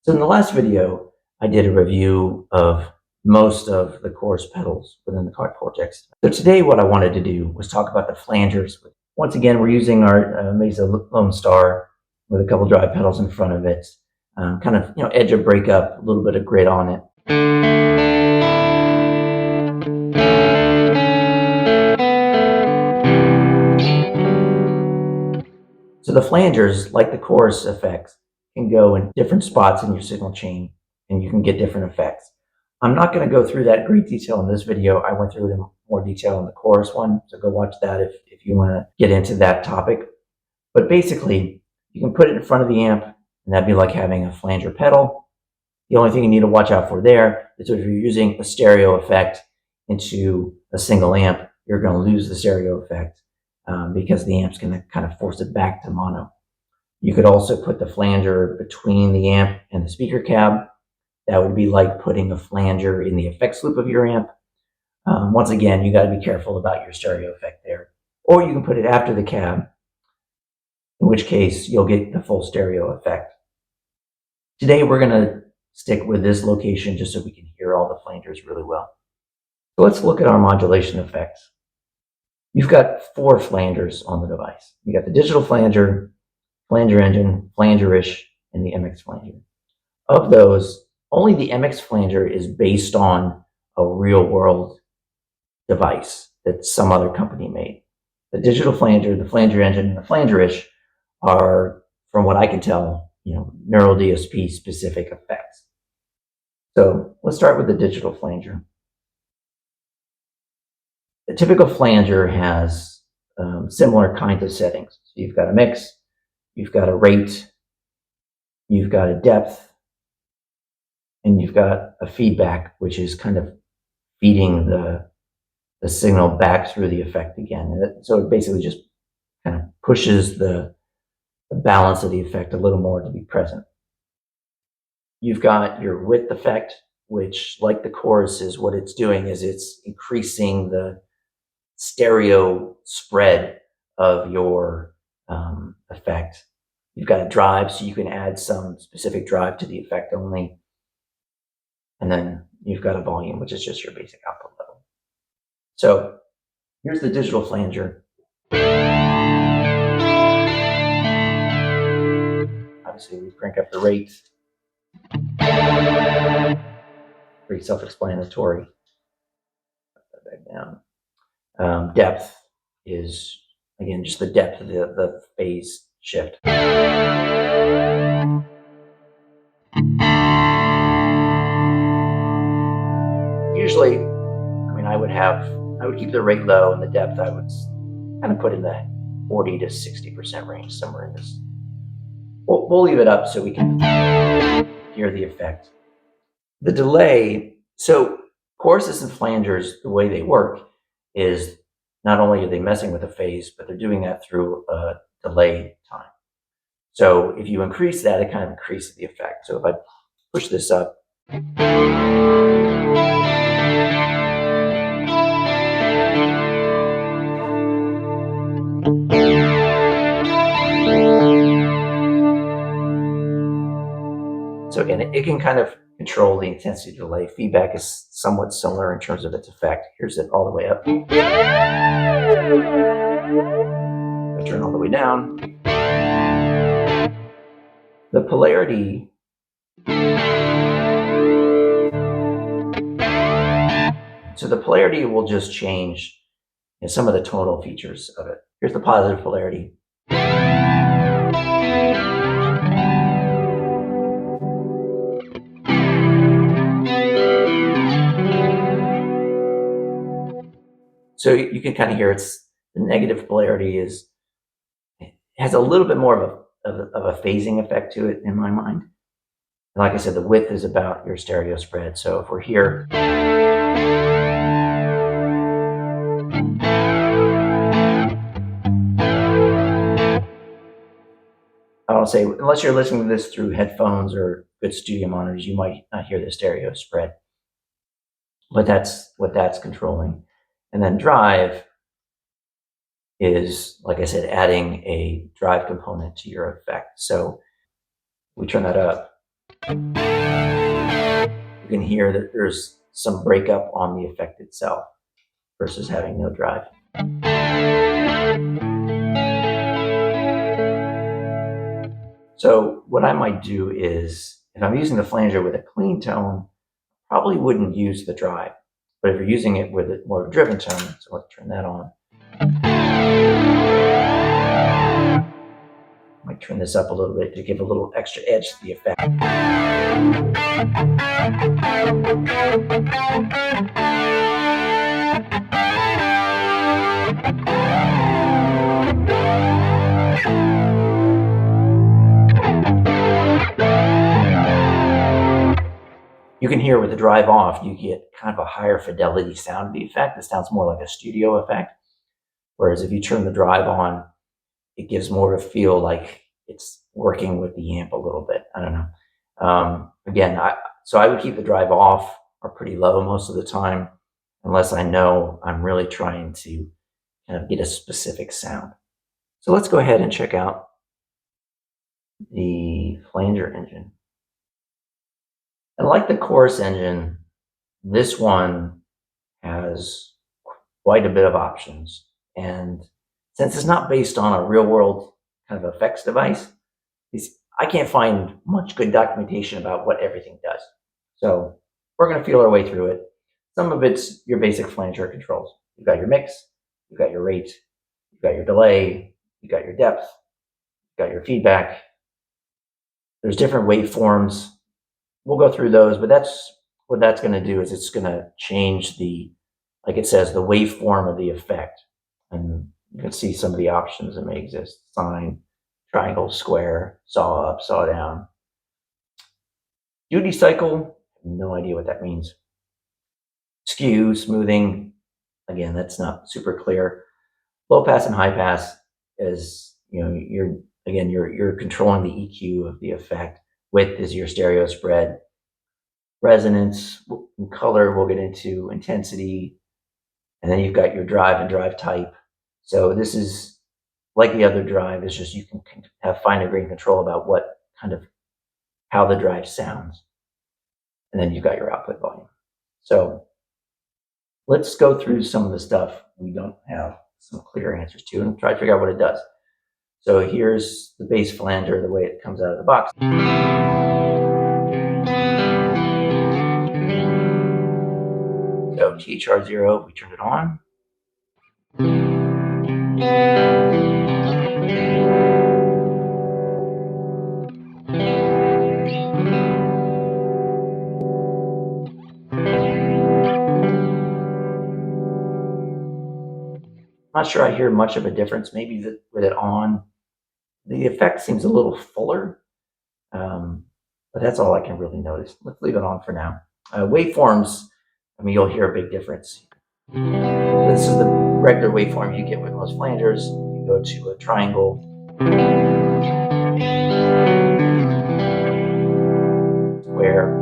So in the last video, I did a review of most of the chorus pedals within the Cortex. So today what I wanted to do was talk about the flangers. Once again, we're using our Mesa Lone Star with a couple drive pedals in front of it, kind of edge of breakup, a little bit of grit on it. So the flangers, like the chorus effects, can go in different spots in your signal chain, and you can get different effects. I'm not going to go through that in great detail in this video. I went through it in more detail in the chorus one, so go watch that if you want to get into that topic. But basically, you can put it in front of the amp, and that'd be like having a flanger pedal. The only thing you need to watch out for there is if you're using a stereo effect into a single amp, you're going to lose the stereo effect because the amp's going to kind of force it back to mono. You could also put the flanger between the amp and the speaker cab. That would be like putting a flanger in the effects loop of your amp. Once again, you got to be careful about your stereo effect there. Or you can put it after the cab, in which case you'll get the full stereo effect. Today we're going to stick with this location just so we can hear all the flangers really well. So let's look at our modulation effects. You've got 4 flangers on the device. You got the digital flanger, Flanger Engine, Flangerish, and the MX flanger. Of those, only the MX flanger is based on a real-world device that some other company made. The digital flanger, the Flanger Engine, and the Flangerish are, from what I can tell, neural DSP specific effects. So let's start with the digital flanger. The typical flanger has similar kinds of settings. So you've got a mix, you've got a rate, you've got a depth, and you've got a feedback, which is kind of feeding the signal back through the effect again. So it basically just kind of pushes the balance of the effect a little more to be present. You've got your width effect, which, like the chorus, is what it's doing is it's increasing the stereo spread of your effect. You've got a drive, so you can add some specific drive to the effect only. And then you've got a volume, which is just your basic output level. So here's the digital flanger. Obviously, we crank up the rate. Pretty self-explanatory. Put that back down. Depth is, again, just the depth of the phase shift. Usually, I would keep the rate low, and the depth I would kind of put in the 40 to 60% range, somewhere in this. We'll leave it up so we can hear the effect. The delay, so choruses and flangers, the way they work is not only are they messing with the phase, but they're doing that through a delay time. So if you increase that, it kind of increases the effect. So if I push this up, so again, it can kind of control the intensity delay. Feedback is somewhat similar in terms of its effect. Here's it all the way up. I turn all the way down. The polarity will just change some of the tonal features of it. Here's the positive polarity. So you can kind of hear the negative polarity has a little bit more of a phasing effect to it in my mind. And like I said, the width is about your stereo spread. So if we're here, I don't say, unless you're listening to this through headphones or good studio monitors, you might not hear the stereo spread. But that's what that's controlling. And then drive is, like I said, adding a drive component to your effect. So we turn that up. You can hear that there's some breakup on the effect itself versus having no drive. So what I might do is, if I'm using the flanger with a clean tone, probably wouldn't use the drive. But if you're using it with a more driven tone, so let's turn that on. I might turn this up a little bit to give a little extra edge to the effect. You can hear with the drive off, you get kind of a higher fidelity sound of the effect. It sounds more like a studio effect. Whereas if you turn the drive on, it gives more of a feel like it's working with the amp a little bit. I don't know. Again, so I would keep the drive off or pretty low most of the time, unless I know I'm really trying to kind of get a specific sound. So let's go ahead and check out the Flanger engine. And like the chorus engine, this one has quite a bit of options. And since it's not based on a real world kind of effects device, I can't find much good documentation about what everything does. So we're going to feel our way through it. Some of it's your basic flanger controls. You've got your mix, you've got your rate, you've got your delay, you've got your depth, you've got your feedback. There's different waveforms. We'll go through those, but what that's going to do is it's going to change like it says, the waveform of the effect. And you can see some of the options that may exist: sine, triangle, square, saw up, saw down. Duty cycle, no idea what that means. Skew, smoothing, again, that's not super clear. Low pass and high pass is, you're controlling the EQ of the effect. Width is your stereo spread. Resonance, color, we'll get into intensity. And then you've got your drive and drive type. So this is like the other drive, it's just you can have fine grained control about how the drive sounds. And then you've got your output volume. So let's go through some of the stuff we don't have some clear answers to and try to figure out what it does. So here's the bass flanger, the way it comes out of the box. So THR0, we turn it on. I'm not sure I hear much of a difference. Maybe with it on, the effect seems a little fuller, but that's all I can really notice. Let's leave it on for now. Waveforms, you'll hear a big difference. This is the regular waveform you get with most flangers. You go to a triangle, square,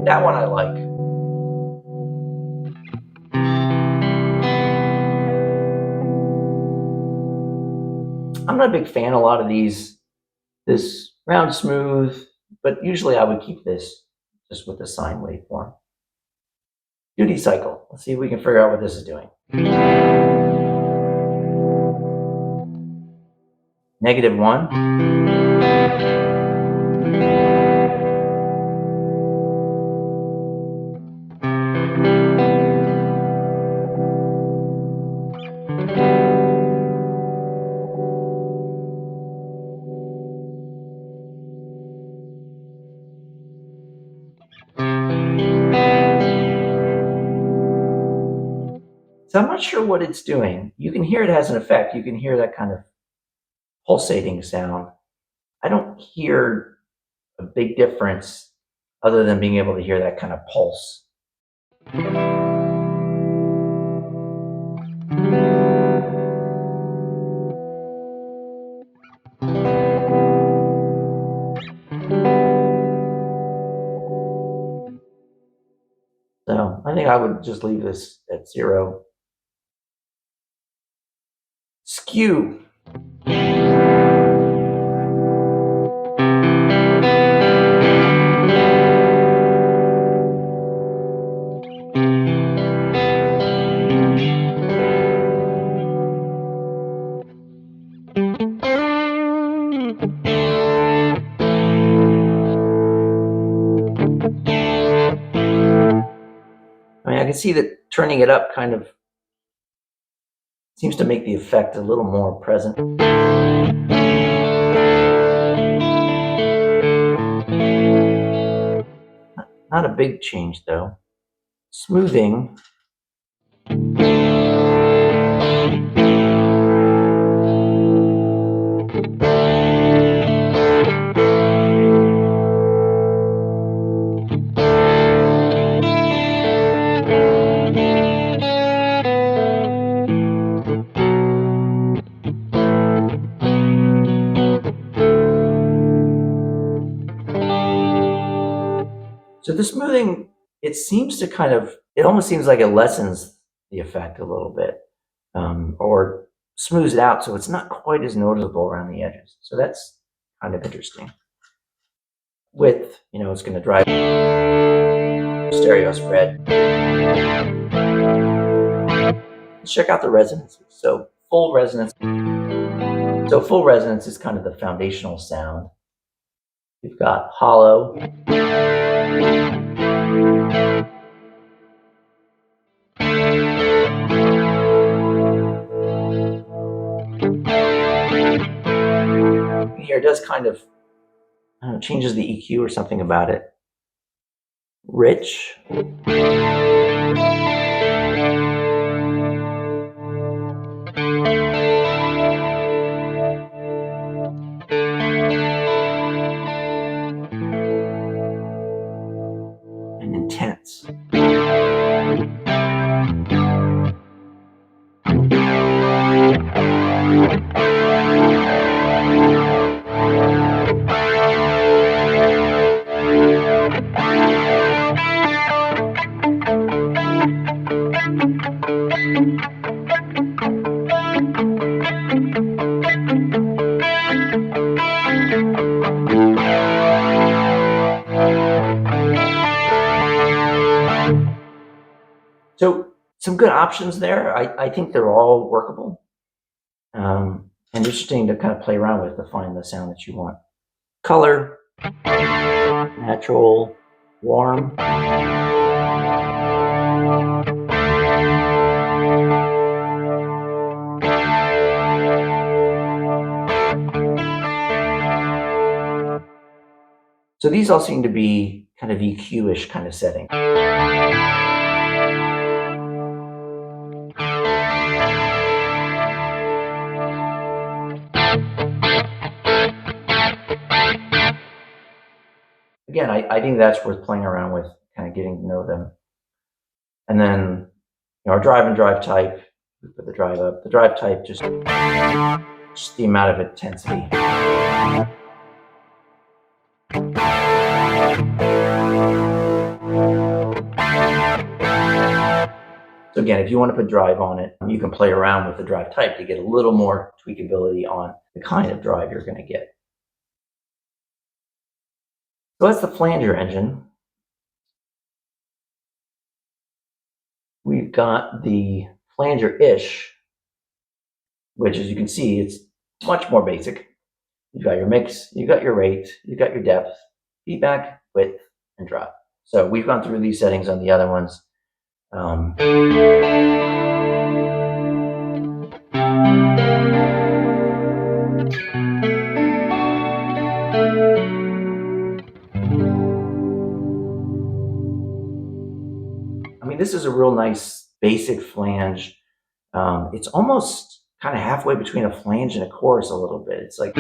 that one I like. I'm not a big fan of a lot of these, this round smooth, but usually I would keep this just with the sine waveform. Duty cycle. Let's see if we can figure out what this is doing. -1. So I'm not sure what it's doing. You can hear it has an effect. You can hear that kind of pulsating sound. I don't hear a big difference other than being able to hear that kind of pulse. I would just leave this at 0. Skew. I mean, I can see that turning it up kind of seems to make the effect a little more present. Not a big change though. Smoothing. So the smoothing, it seems to kind of, it almost seems like it lessens the effect a little bit, or smooths it out so it's not quite as noticeable around the edges. So that's kind of interesting. Width, it's going to drive stereo spread. Let's check out the resonances. So full resonance. So full resonance is kind of the foundational sound. We've got hollow. Here it does kind of changes the EQ or something about it. Rich. And intense. So some good options there. I think they're all workable and interesting to kind of play around with to find the sound that you want. Color, natural, warm. So these all seem to be kind of EQ-ish kind of setting. Again, I think that's worth playing around with, kind of getting to know them. And then, our drive and drive type, we put the drive up. The drive type, just the amount of intensity. So again, if you want to put drive on it, you can play around with the drive type to get a little more tweakability on the kind of drive you're going to get. So that's the Flanger engine. We've got the Flangerish, which, as you can see, it's much more basic. You've got your mix, you've got your rate, you've got your depth, feedback, width, and drop. So we've gone through these settings on the other ones. I mean, this is a real nice basic flange. It's almost kind of halfway between a flange and a chorus a little bit. It's like,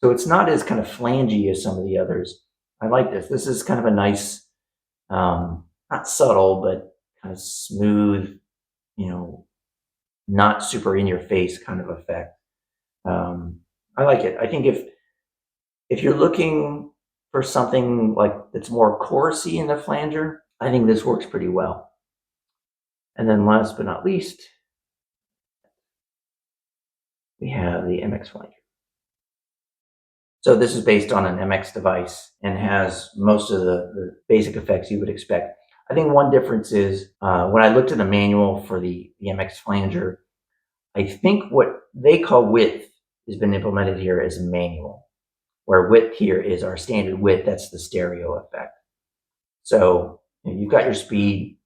so it's not as kind of flangey as some of the others. I like this. This is kind of a nice, not subtle, but kind of smooth, not super in your face kind of effect. I like it. I think if you're looking for something like that's more chorusy in the flanger, I think this works pretty well. And then last but not least, we have the MX Flanger. So this is based on an MX device and has most of the basic effects you would expect. I think one difference is when I looked at the manual for the MX Flanger, I think what they call width has been implemented here as a manual, where width here is our standard width. That's the stereo effect. So you've got your speed.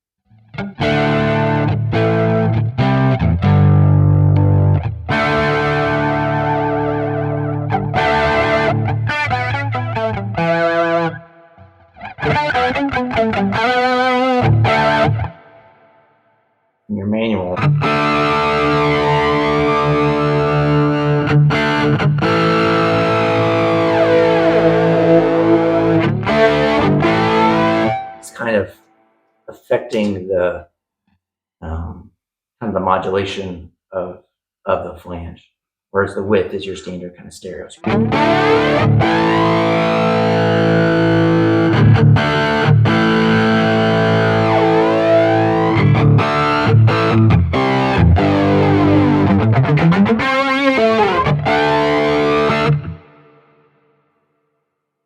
In your manual. It's kind of affecting the kind of the modulation of the flange, whereas the width is your standard kind of stereo speed.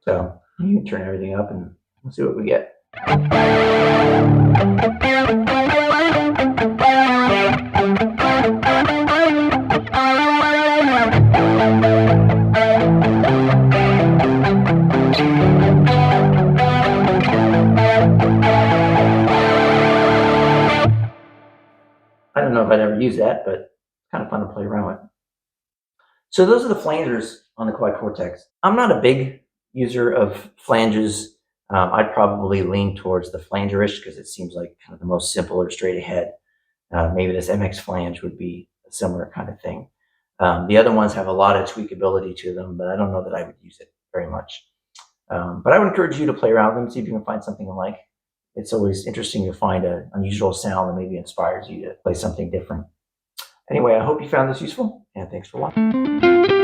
So you can turn everything up and we'll see what we get. I don't know if I'd ever use that, but it's kind of fun to play around with. So those are the flangers on the Quad Cortex. I'm not a big user of flanges. I'd probably lean towards the Flangerish because it seems like kind of the most simple or straight ahead. Maybe this MX flange would be a similar kind of thing. The other ones have a lot of tweakability to them, but I don't know that I would use it very much. But I would encourage you to play around with them, see if you can find something you like. It's always interesting to find an unusual sound that maybe inspires you to play something different. Anyway, I hope you found this useful, and thanks for watching.